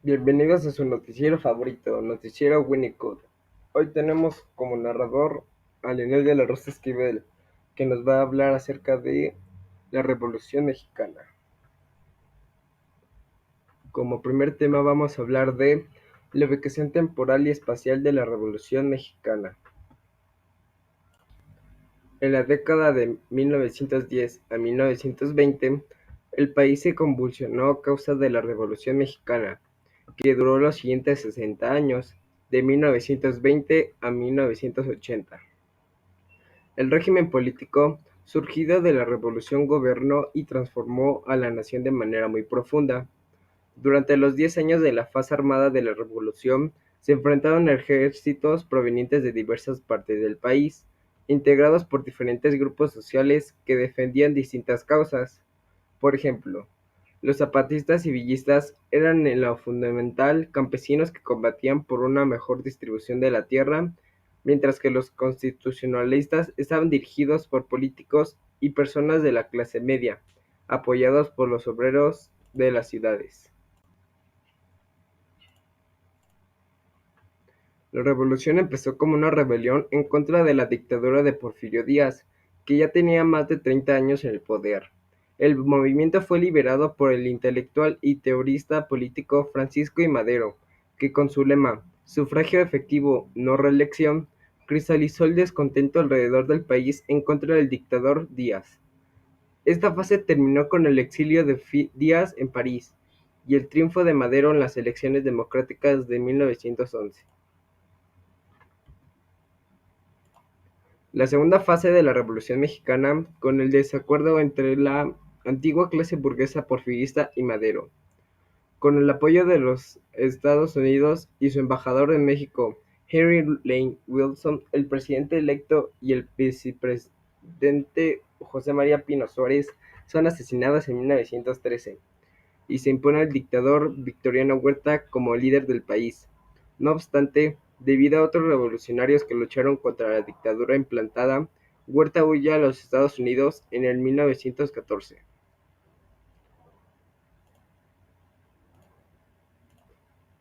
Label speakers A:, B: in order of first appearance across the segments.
A: Bienvenidos a su noticiero favorito, Noticiero Winnicott. Hoy tenemos como narrador a Leonel de la Rosa Esquivel, que nos va a hablar acerca de la Revolución Mexicana. Como primer tema vamos a hablar de la ubicación temporal y espacial de la Revolución Mexicana. En la década de 1910 a 1920, el país se convulsionó a causa de la Revolución Mexicana, que duró los siguientes 60 años, de 1920 a 1980. El régimen político surgido de la revolución gobernó y transformó a la nación de manera muy profunda. Durante los 10 años de la fase armada de la revolución, se enfrentaron ejércitos provenientes de diversas partes del país, integrados por diferentes grupos sociales que defendían distintas causas. Por ejemplo, los zapatistas y villistas eran en lo fundamental campesinos que combatían por una mejor distribución de la tierra, mientras que los constitucionalistas estaban dirigidos por políticos y personas de la clase media, apoyados por los obreros de las ciudades. La revolución empezó como una rebelión en contra de la dictadura de Porfirio Díaz, que ya tenía más de 30 años en el poder. El movimiento fue liderado por el intelectual y teorista político Francisco I. Madero, que con su lema "Sufragio efectivo, no reelección", cristalizó el descontento alrededor del país en contra del dictador Díaz. Esta fase terminó con el exilio de Díaz en París y el triunfo de Madero en las elecciones democráticas de 1911. La segunda fase de la Revolución Mexicana, con el desacuerdo entre la antigua clase burguesa porfirista y Madero, con el apoyo de los Estados Unidos y su embajador en México, Henry Lane Wilson, el presidente electo y el vicepresidente José María Pino Suárez son asesinados en 1913, y se impone al dictador Victoriano Huerta como líder del país. No obstante, debido a otros revolucionarios que lucharon contra la dictadura implantada, Huerta huye a los Estados Unidos en el 1914.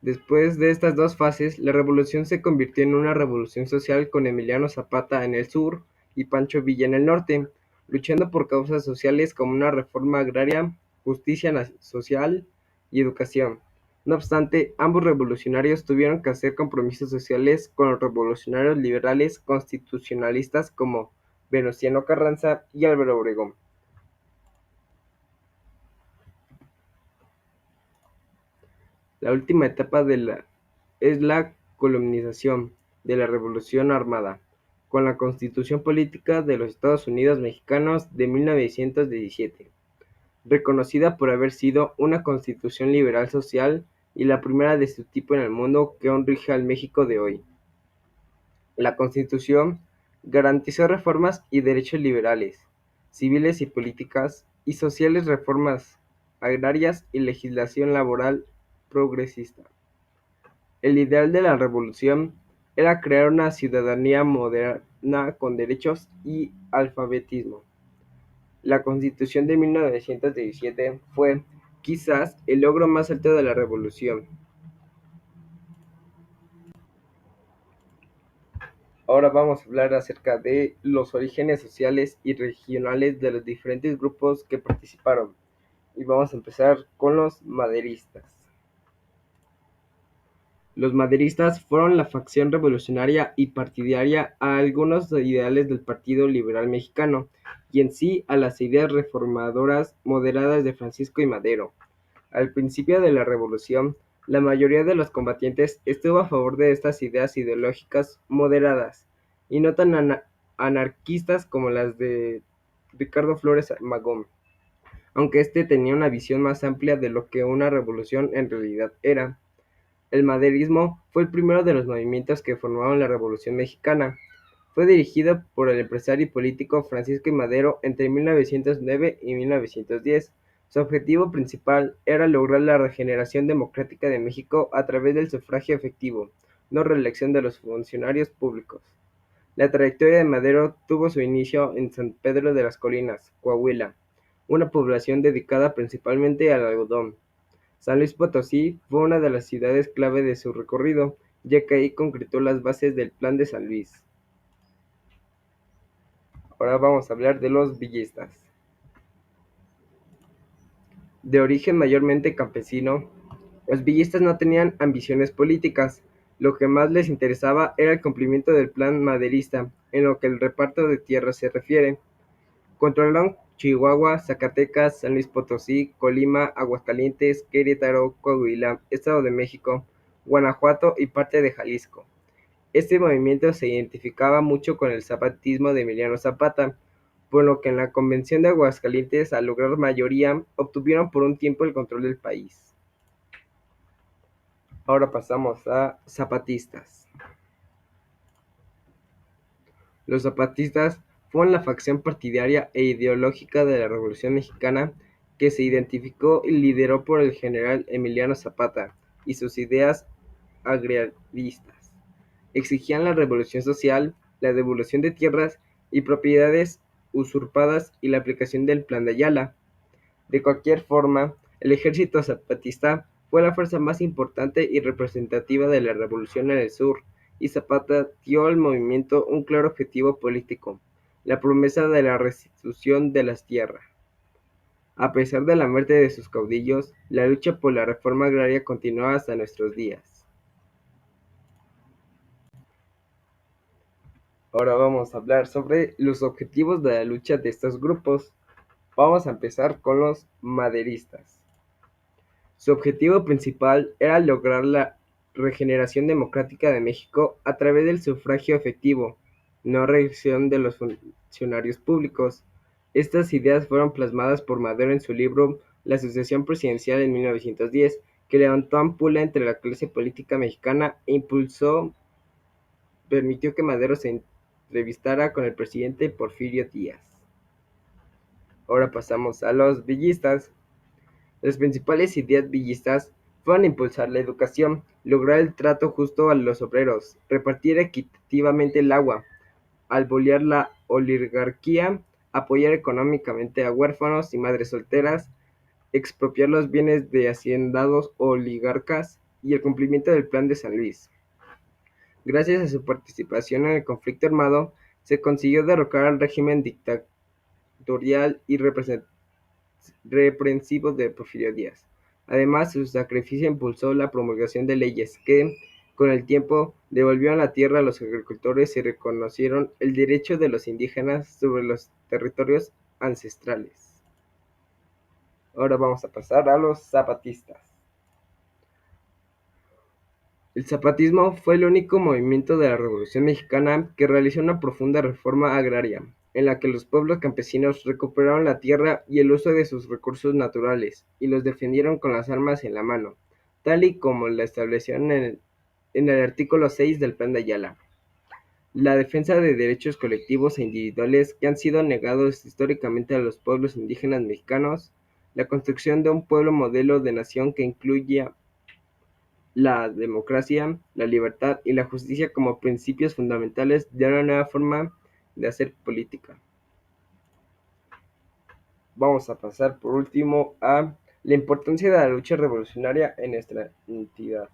A: Después de estas dos fases, la revolución se convirtió en una revolución social con Emiliano Zapata en el sur y Pancho Villa en el norte, luchando por causas sociales como una reforma agraria, justicia social y educación. No obstante, ambos revolucionarios tuvieron que hacer compromisos sociales con los revolucionarios liberales constitucionalistas como Venustiano Carranza y Álvaro Obregón. La última etapa es la colonización de la Revolución Armada, con la Constitución Política de los Estados Unidos Mexicanos de 1917, reconocida por haber sido una constitución liberal social y la primera de su tipo en el mundo que aún rige al México de hoy. La Constitución garantizó reformas y derechos liberales, civiles y políticas, y sociales, reformas agrarias y legislación laboral progresista. El ideal de la revolución era crear una ciudadanía moderna con derechos y alfabetismo. La Constitución de 1917 fue, quizás, el logro más alto de la revolución. Ahora vamos a hablar acerca de los orígenes sociales y regionales de los diferentes grupos que participaron. Y vamos a empezar con los maderistas. Los maderistas fueron la facción revolucionaria y partidaria a algunos ideales del Partido Liberal Mexicano, y en sí a las ideas reformadoras moderadas de Francisco I. Madero. Al principio de la revolución, la mayoría de los combatientes estuvo a favor de estas ideas ideológicas moderadas, y no tan anarquistas como las de Ricardo Flores Magón, aunque este tenía una visión más amplia de lo que una revolución en realidad era. El maderismo fue el primero de los movimientos que formaron la Revolución Mexicana. Fue dirigido por el empresario y político Francisco I. Madero entre 1909 y 1910. Su objetivo principal era lograr la regeneración democrática de México a través del sufragio efectivo, no reelección de los funcionarios públicos. La trayectoria de Madero tuvo su inicio en San Pedro de las Colinas, Coahuila, una población dedicada principalmente al algodón. San Luis Potosí fue una de las ciudades clave de su recorrido, ya que ahí concretó las bases del Plan de San Luis. Ahora vamos a hablar de los villistas. De origen mayormente campesino, los villistas no tenían ambiciones políticas, lo que más les interesaba era el cumplimiento del plan maderista, en lo que el reparto de tierras se refiere. Controlaron Chihuahua, Zacatecas, San Luis Potosí, Colima, Aguascalientes, Querétaro, Coahuila, Estado de México, Guanajuato y parte de Jalisco. Este movimiento se identificaba mucho con el zapatismo de Emiliano Zapata, por lo que en la Convención de Aguascalientes, al lograr mayoría, obtuvieron por un tiempo el control del país. Ahora pasamos a zapatistas. Los zapatistas fueron la facción partidaria e ideológica de la Revolución Mexicana que se identificó y lideró por el general Emiliano Zapata y sus ideas agraristas. Exigían la revolución social, la devolución de tierras y propiedades usurpadas y la aplicación del Plan de Ayala. De cualquier forma, el ejército zapatista fue la fuerza más importante y representativa de la revolución en el sur, y Zapata dio al movimiento un claro objetivo político: la promesa de la restitución de las tierras. A pesar de la muerte de sus caudillos, la lucha por la reforma agraria continuó hasta nuestros días. Ahora vamos a hablar sobre los objetivos de la lucha de estos grupos. Vamos a empezar con los maderistas. Su objetivo principal era lograr la regeneración democrática de México a través del sufragio efectivo, no reelección de los funcionarios públicos. Estas ideas fueron plasmadas por Madero en su libro La sucesión presidencial en 1910, que levantó ampula entre la clase política mexicana e permitió que Madero se entrevistara con el presidente Porfirio Díaz. Ahora pasamos a los villistas. Las principales ideas villistas fueron impulsar la educación, lograr el trato justo a los obreros, repartir equitativamente el agua, abolir la oligarquía, apoyar económicamente a huérfanos y madres solteras, expropiar los bienes de haciendados oligarcas y el cumplimiento del Plan de San Luis. Gracias a su participación en el conflicto armado, se consiguió derrocar al régimen dictatorial y reprensivo de Porfirio Díaz. Además, su sacrificio impulsó la promulgación de leyes que, con el tiempo, devolvieron la tierra a los agricultores y reconocieron el derecho de los indígenas sobre los territorios ancestrales. Ahora vamos a pasar a los zapatistas. El zapatismo fue el único movimiento de la Revolución Mexicana que realizó una profunda reforma agraria, en la que los pueblos campesinos recuperaron la tierra y el uso de sus recursos naturales, y los defendieron con las armas en la mano, tal y como la establecieron en el artículo 6 del Plan de Ayala. La defensa de derechos colectivos e individuales que han sido negados históricamente a los pueblos indígenas mexicanos, la construcción de un pueblo modelo de nación que incluya la democracia, la libertad y la justicia como principios fundamentales de una nueva forma de hacer política. Vamos a pasar por último a la importancia de la lucha revolucionaria en nuestra entidad.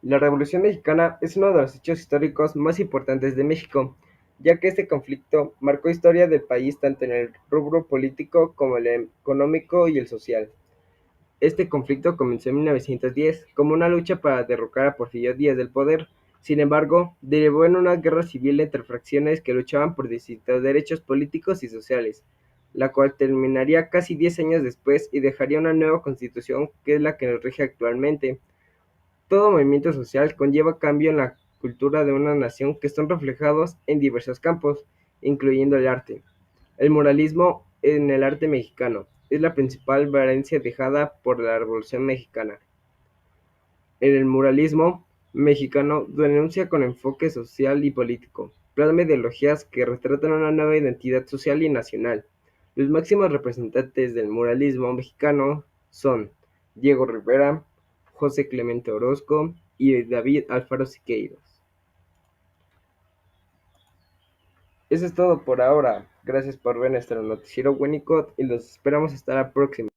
A: La Revolución Mexicana es uno de los hechos históricos más importantes de México, ya que este conflicto marcó historia del país tanto en el rubro político como el económico y el social. Este conflicto comenzó en 1910 como una lucha para derrocar a Porfirio Díaz del poder. Sin embargo, derivó en una guerra civil entre fracciones que luchaban por distintos derechos políticos y sociales, la cual terminaría casi 10 años después y dejaría una nueva constitución que es la que nos rige actualmente. Todo movimiento social conlleva cambio en la cultura de una nación que están reflejados en diversos campos, incluyendo el arte. El muralismo en el arte mexicano es la principal variancia dejada por la Revolución Mexicana. En el muralismo mexicano denuncia con enfoque social y político, plasma ideologías que retratan una nueva identidad social y nacional. Los máximos representantes del muralismo mexicano son Diego Rivera, José Clemente Orozco y David Alfaro Siqueiros. Eso es todo por ahora. Gracias por ver nuestro noticiero Winnicott y los esperamos hasta la próxima.